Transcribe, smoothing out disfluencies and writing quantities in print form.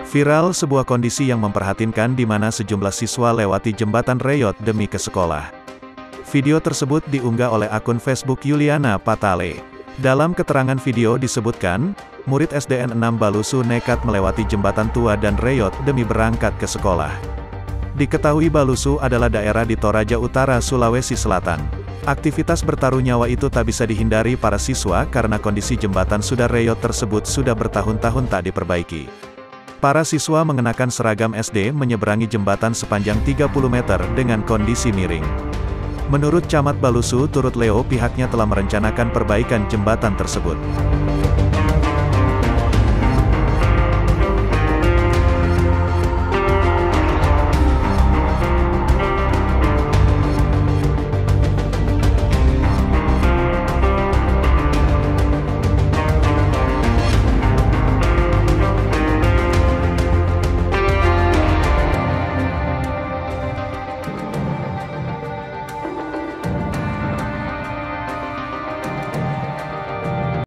Viral sebuah kondisi yang memprihatinkan di mana sejumlah siswa lewati jembatan reyot demi ke sekolah. Video tersebut diunggah oleh akun Facebook Yuliana Patale. Dalam keterangan video disebutkan, murid SDN 6 Balusu nekat melewati jembatan tua dan reyot demi berangkat ke sekolah. Diketahui Balusu adalah daerah di Toraja Utara, Sulawesi Selatan. Aktivitas bertaruh nyawa itu tak bisa dihindari para siswa karena kondisi jembatan sudah reyot tersebut sudah bertahun-tahun tak diperbaiki. Para siswa mengenakan seragam SD menyeberangi jembatan sepanjang 30 meter dengan kondisi miring. Menurut Camat Balusu Turut Leo, pihaknya telah merencanakan perbaikan jembatan tersebut.